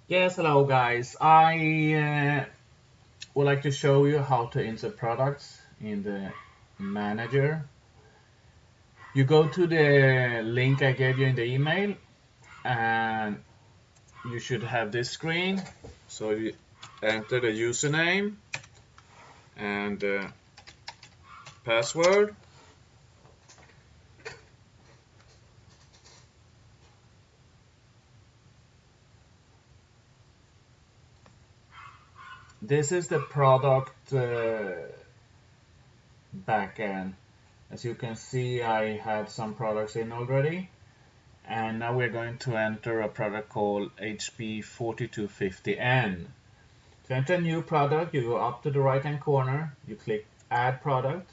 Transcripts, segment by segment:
Yes, hello guys. I would like to show you how to insert products in the manager. You go to the link I gave you in the email and you should have this screen. So you enter the username and password. This is the product backend. As you can see, I had some products in already. And now we're going to enter a product called HP4250N. To enter a new product, you go up to the right hand corner, you click Add Product.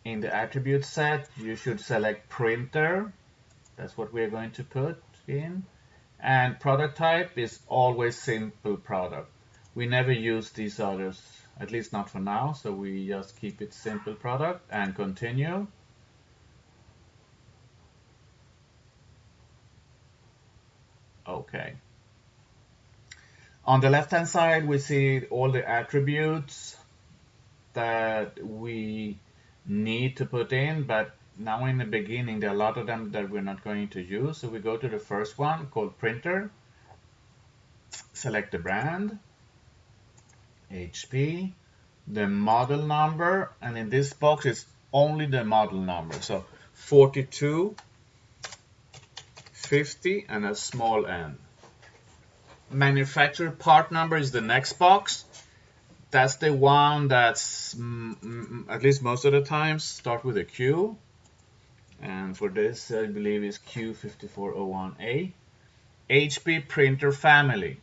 In the attribute set, you should select Printer. That's what we're going to put in. And product type is always simple product. We never use these others, at least not for now, so we just keep it simple product and continue. Okay. On the left hand side, we see all the attributes that we need to put in, but now in the beginning, there are a lot of them that we're not going to use. So we go to the first one called printer, select the brand, HP, the model number, and in this box it's only the model number. So 4250 and a small n. Manufacturer part number is the next box. That's the one that's, at least most of the times, start with a Q. And for this, I believe is Q5401A. HP printer family.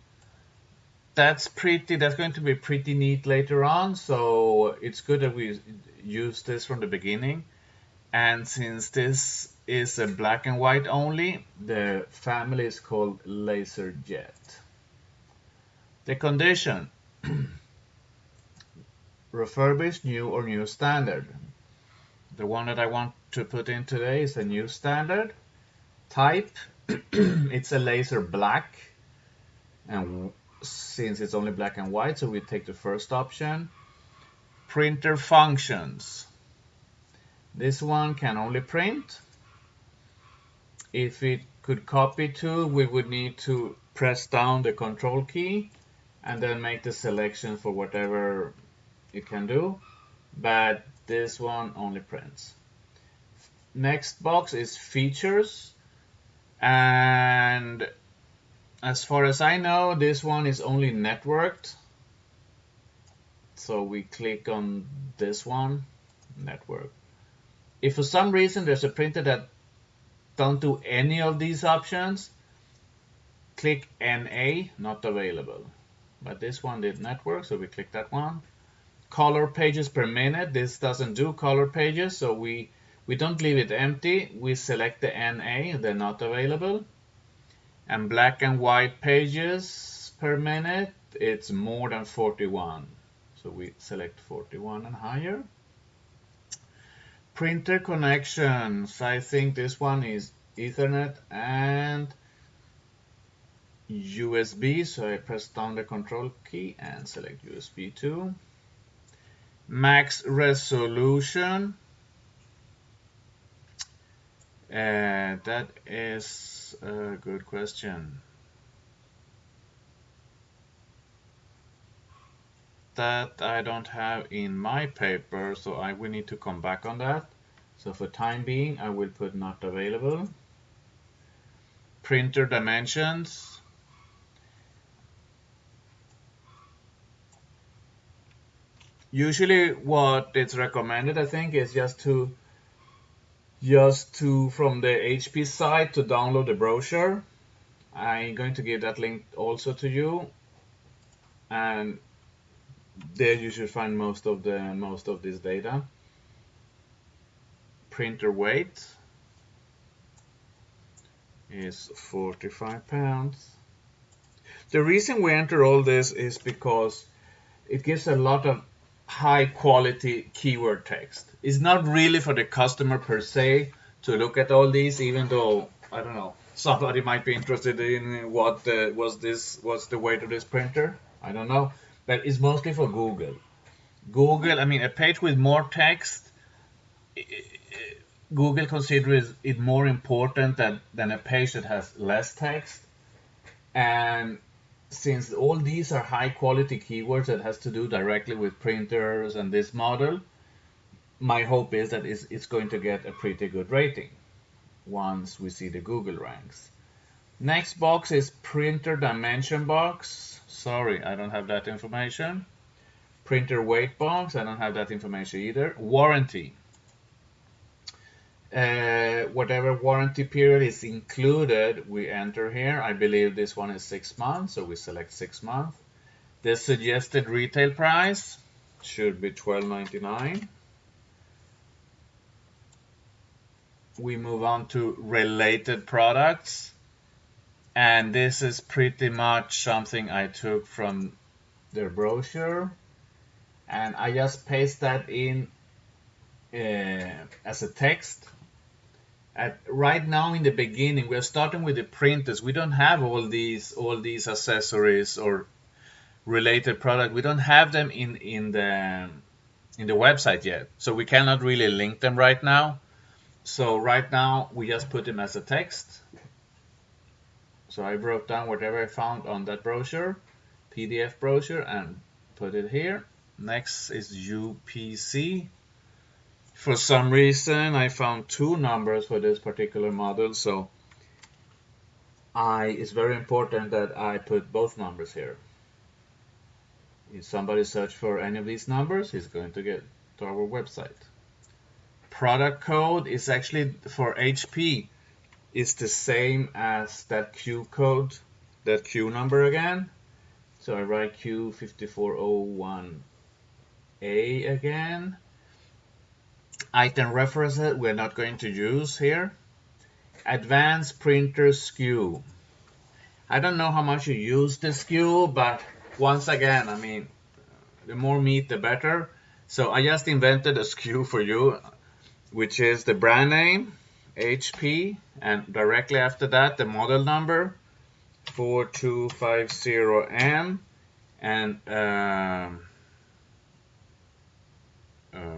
That's going to be pretty neat later on, so it's good that we use this from the beginning. And since this is a black and white only, the family is called LaserJet. The condition. Refurbished, new, or new standard. The one that I want to put in today is a new standard. Type, it's a laser black. And since it's only black and white, so we take the first option. Printer functions. This one can only print. If it could copy to, we would need to press down the control key and then make the selection for whatever it can do, but this one only prints. Next box is features, and as far as I know, this one is only networked. So we click on this one, network. If for some reason there's a printer that don't do any of these options, click NA, not available. But this one did network, so we click that one. Color pages per minute. This doesn't do color pages, so we don't leave it empty. We select the NA, they're not available. And black and white pages per minute, it's more than 41. So we select 41 and higher. Printer connections. I think this one is Ethernet and USB. So I press down the control key and select USB 2. Max resolution. That is a good question. That I don't have in my paper, so I will need to come back on that. So for time being, I will put not available. Printer dimensions. Usually what it's recommended, I think, is just to from the HP site to download the brochure. I'm going to give that link also to you, and there you should find most of this data. Printer weight is 45 pounds. The reason we enter all this is because it gives a lot of high quality keyword text. It's not really for the customer per se to look at all these, even though, I don't know, somebody might be interested in what what's the weight of this printer. I don't know, but it's mostly for Google. Google, I mean, a page with more text, Google considers it more important than a page that has less text. And since all these are high quality keywords that has to do directly with printers and this model, my hope is that it's going to get a pretty good rating once we see the Google ranks. Next box is printer dimension box. Sorry, I don't have that information. Printer weight box, I don't have that information either. Warranty. Whatever warranty period is included, we enter here. I believe this one is 6 months, so we select 6 months. The suggested retail price should be $12.99. We move on to related products, and this is pretty much something I took from their brochure, and I just paste that in as a text. Right now in the beginning, we're starting with the printers. We don't have all these accessories or related product. We don't have them in the website yet, so we cannot really link them right now. So right now we just put them as a text. So I wrote down whatever I found on that brochure, PDF brochure, and put it here. Next is UPC. For some reason, I found 2 numbers for this particular model, so it's very important that I put both numbers here. If somebody search for any of these numbers, he's going to get to our website. Product code is actually for HP. It's the same as that Q code, that Q number again. So I write Q5401A again. Item references we're not going to use here. Advanced printer SKU. I don't know how much you use the SKU, but once again, I mean, the more meat, the better. So I just invented a SKU for you, which is the brand name, HP, and directly after that, the model number, 4250M, and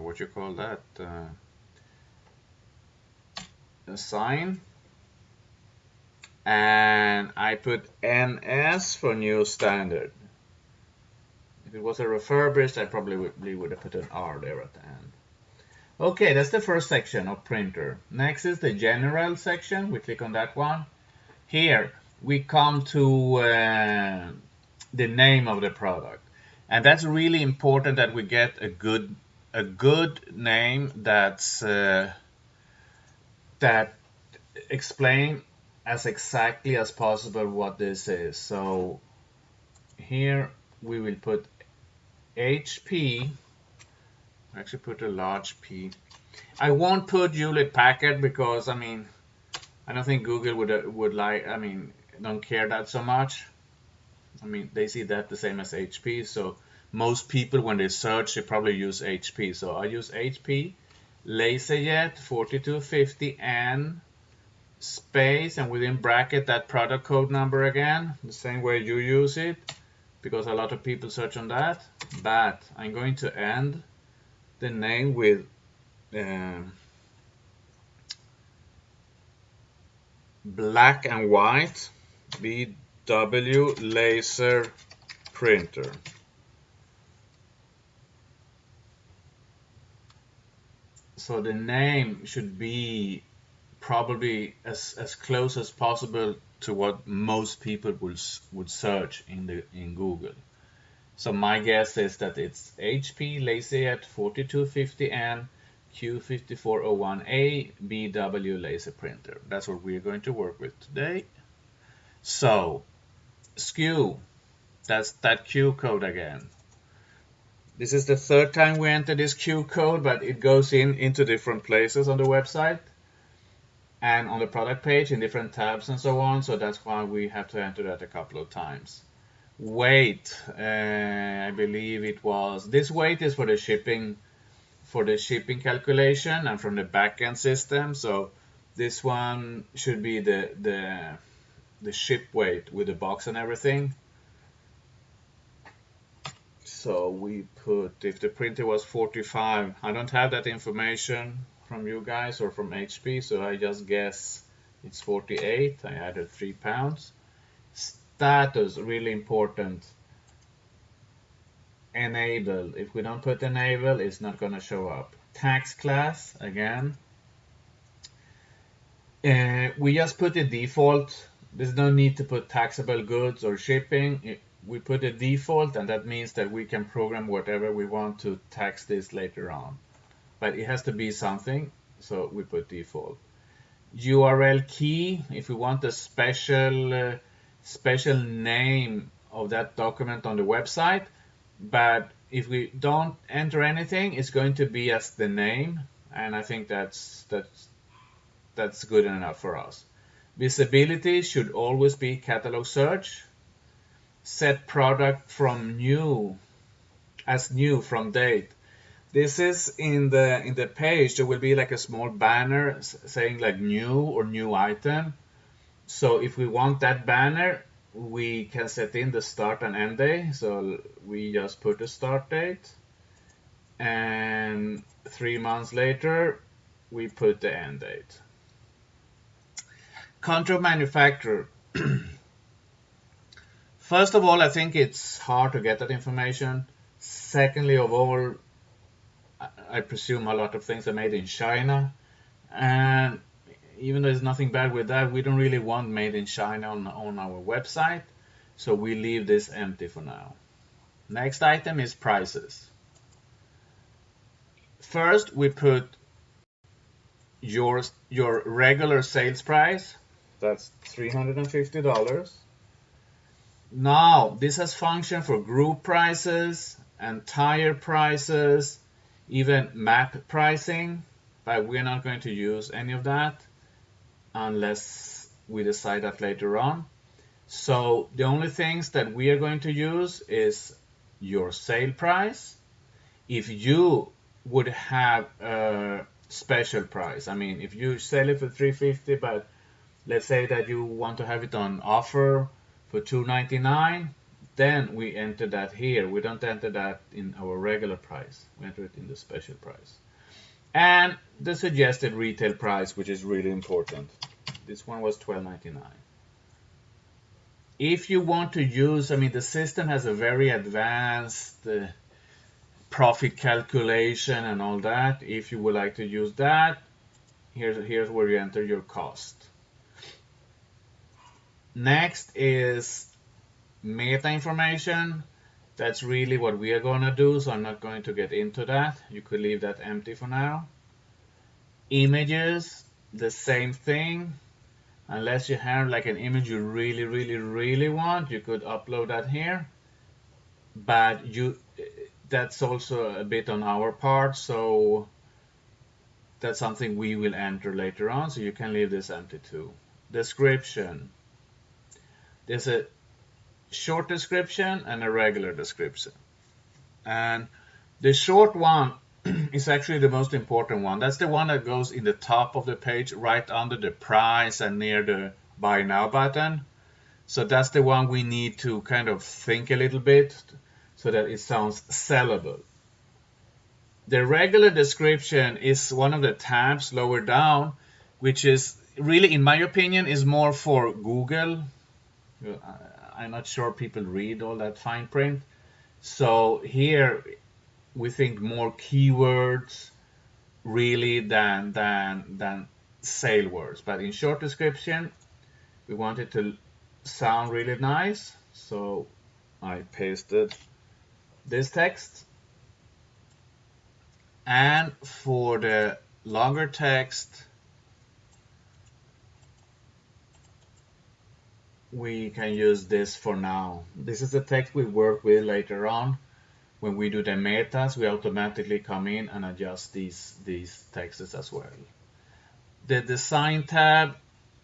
what you call that, a sign, and I put NS for new standard. If it was a refurbished, I probably would have put an R there at the end. Okay, that's the first section of printer. Next is the general section. We click on that one. Here we come to the name of the product, and that's really important that we get a good name that's that explain as exactly as possible what this is. So here we will put HP. Actually put a large P. I won't put Hewlett Packard because I mean I don't think Google would like, I mean, don't care that so much. I mean, they see that the same as HP, so most people when they search they probably use HP. So I use HP, LaserJet 4250N space, and within bracket that product code number again, the same way you use it, because a lot of people search on that. But I'm going to end the name with black and white BW laser printer. So the name should be probably as close as possible to what most people would search in Google. So my guess is that it's HP LaserJet 4250N Q5401A BW laser printer. That's what we're going to work with today. So SKU, that's that Q code again. This is the third time we enter this Q code, but it goes into different places on the website and on the product page in different tabs and so on. So that's why we have to enter that a couple of times. Weight, I believe it was, this weight is for the shipping calculation and from the backend system. So This one should be the ship weight with the box and everything. So we put, if the printer was 45, I don't have that information from you guys or from HP, so I just guess it's 48. I added 3 pounds. Status, really important. Enable. If we don't put enable, it's not going to show up. Tax class, again. We just put the default. There's no need to put taxable goods or shipping. We put a default, and that means that we can program whatever we want to tax this later on. But it has to be something, so we put default. URL key, if we want a special name of that document on the website, but if we don't enter anything, it's going to be as the name, and I think that's good enough for us. Visibility should always be catalog search. Set product from new as new from date. This is in the page. There will be like a small banner saying like new or new item. So if we want that banner, we can set in the start and end day. So we just put the start date, and 3 months later we put the end date. Country of manufacturer. First of all, I think it's hard to get that information. Secondly of all, I presume a lot of things are made in China, and even though there's nothing bad with that, we don't really want made in China on our website, so we leave this empty for now. Next item is prices. First, we put your regular sales price. That's $350. Now, this has function for group prices, entire prices, even map pricing, but we're not going to use any of that unless we decide that later on. So the only things that we are going to use is your sale price. If you would have a special price, I mean, if you sell it for $350, but let's say that you want to have it on offer for $2.99, then we enter that here. We don't enter that in our regular price. We enter it in the special price. And the suggested retail price, which is really important. This one was $12.99. If you want to use, I mean, the system has a very advanced profit calculation and all that. If you would like to use that, here's where you enter your cost. Next is meta information. That's really what we are going to do, so I'm not going to get into that. You could leave that empty for now. Images, the same thing. Unless you have like an image you really want, you could upload that here. But that's also a bit on our part, so that's something we will enter later on, so you can leave this empty too. Description. There's a short description and a regular description. And the short one is actually the most important one. That's the one that goes in the top of the page, right under the price and near the buy now button. So that's the one we need to kind of think a little bit so that it sounds sellable. The regular description is one of the tabs lower down, which is really, in my opinion, is more for Google. I'm not sure people read all that fine print. So here we think more keywords really than sale words. But in short description, we want it to sound really nice. So I pasted this text. And for the longer text, we can use this for now. This is the text we work with later on. When we do the metas, we automatically come in and adjust these texts as well. The design tab,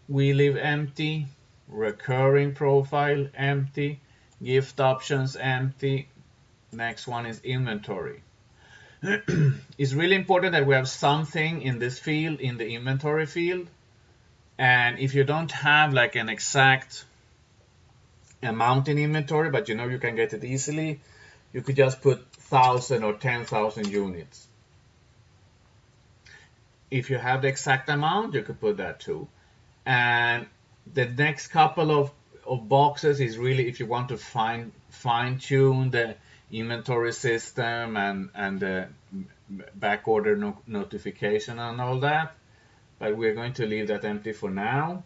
we leave empty. Recurring profile, empty. Gift options, empty. Next one is inventory. It's really important that we have something in this field, in the inventory field. And if you don't have like an exact amount in inventory, but you know you can get it easily, you could just put 1,000 or 10,000 units. If you have the exact amount, you could put that too. And the next couple of boxes is really if you want to fine tune the inventory system and the back order notification and all that. But we're going to leave that empty for now.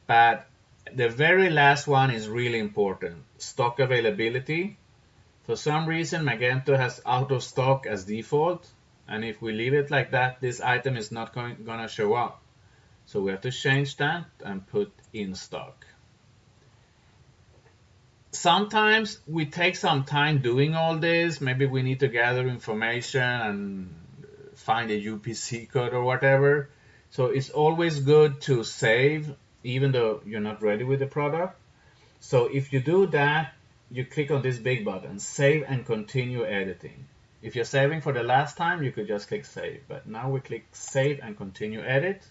But the very last one is really important, stock availability. For some reason, Magento has out of stock as default. And if we leave it like that, this item is not going to show up. So we have to change that and put in stock. Sometimes we take some time doing all this. Maybe we need to gather information and find a UPC code or whatever. So it's always good to save, even though you're not ready with the product. So if you do that, you click on this big button, save and continue editing. If you're saving for the last time, you could just click save. But now we click save and continue edit,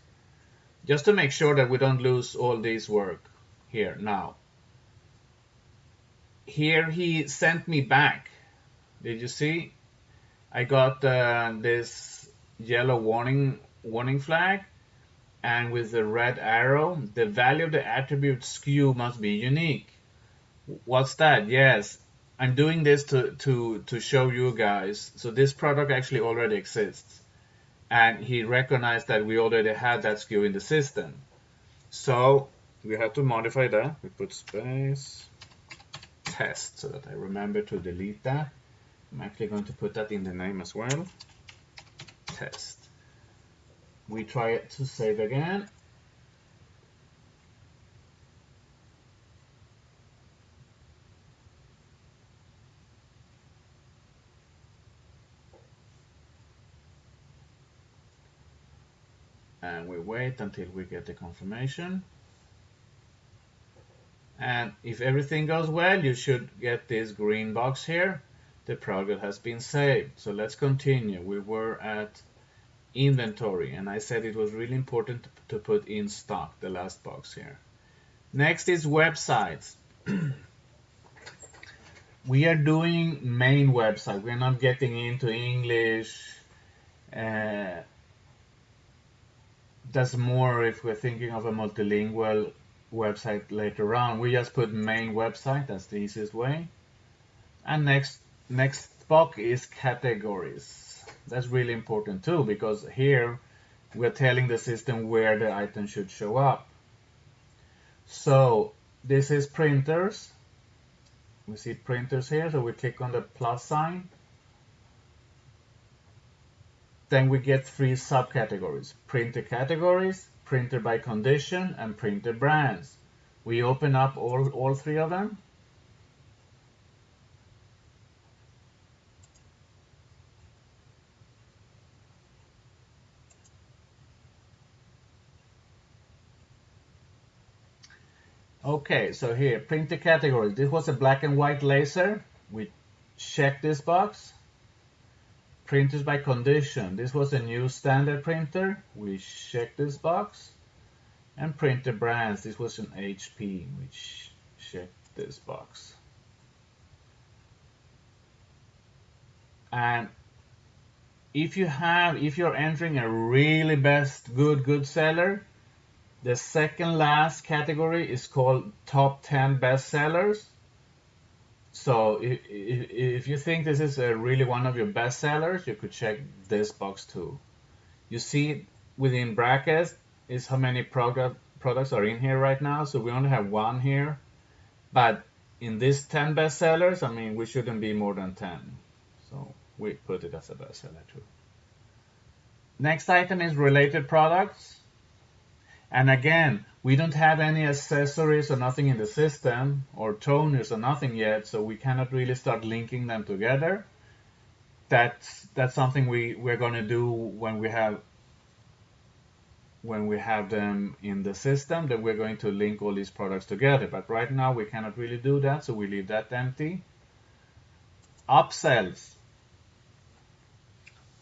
just to make sure that we don't lose all this work here now. Here he sent me back. Did you see? I got this yellow warning flag, and with the red arrow, the value of the attribute SKU must be unique. What's that? Yes, I'm doing this to show you guys. So this product actually already exists. And he recognized that we already had that SKU in the system. So we have to modify that. We put space test so that I remember to delete that. I'm actually going to put that in the name as well. Test. We try it to save again. And we wait until we get the confirmation. And if everything goes well, you should get this green box here. The product has been saved. So let's continue. We were at inventory, and I said it was really important to put in stock, the last box here. Next is websites. We are doing main website. We're not getting into English. That's more if we're thinking of a multilingual website later on. We just put main website, that's the easiest way. And next box is categories. That's really important too, because here we're telling the system where the item should show up. So this is printers. We see printers here, so we click on the plus sign. Then we get 3 subcategories: printer categories, printer by condition, and printer brands. We open up all 3 of them. Okay, so here, printer categories. This was a black and white laser. We check this box. Printers by condition. This was a new standard printer. We check this box. And printer brands. This was an HP. We check this box. And if you're entering a really good seller, the second last category is called top 10 best sellers. So if you think this is really one of your best sellers, you could check this box too. You see within brackets is how many products are in here right now. So we only have 1 here. But in this 10 best sellers, I mean, we shouldn't be more than 10. So we put it as a best seller too. Next item is related products. And again, we don't have any accessories or nothing in the system, or toners or nothing yet, so we cannot really start linking them together. That's something we're going to do when we have them in the system. Then we're going to link all these products together. But right now we cannot really do that, so we leave that empty. Upsells.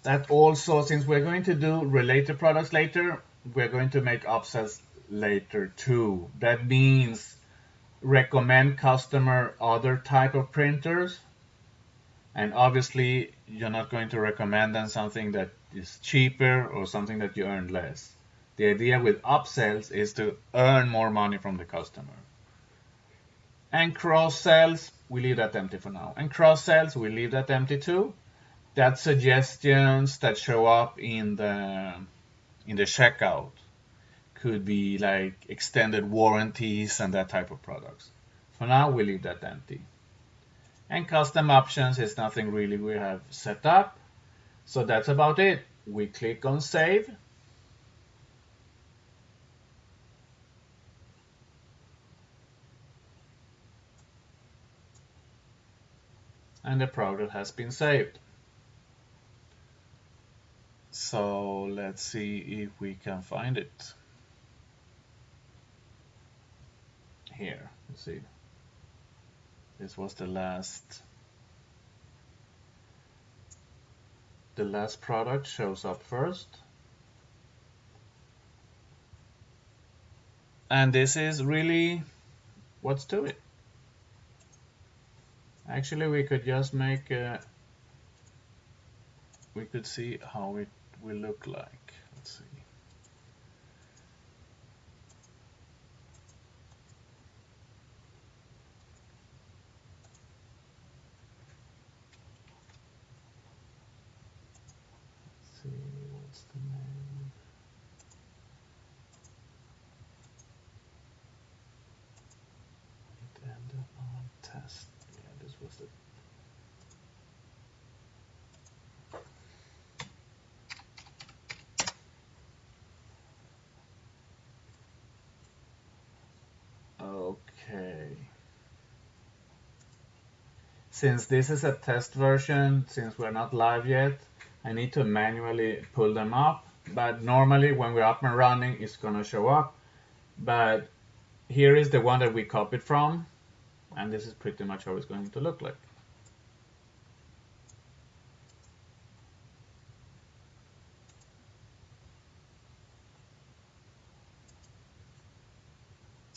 That also, since we're going to do related products later, we're going to make upsells later too. That means recommend customer other type of printers, and obviously you're not going to recommend them something that is cheaper or something that you earn less. The idea with upsells is to earn more money from the customer. And cross sells, we leave that empty for now. And cross sells, we leave that empty too. That's suggestions that show up in the checkout. Could be like extended warranties and that type of products. For now, we leave that empty. And custom options is nothing really we have set up. So that's about it. We click on save. And the product has been saved. So let's see if we can find it. Here, let's see. This was the last product shows up first. And this is really what's to it. Actually, we could just make we could see how it will look like. Let's see. Let's see, what's the name? It ended on test. Yeah, this was it. Okay. Since this is a test version, since we're not live yet, I need to manually pull them up. But normally when we're up and running, it's gonna show up. But here is the one that we copied from, and this is pretty much how it's going to look like.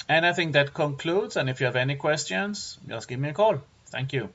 And I think that concludes, and if you have any questions, just give me a call. Thank you.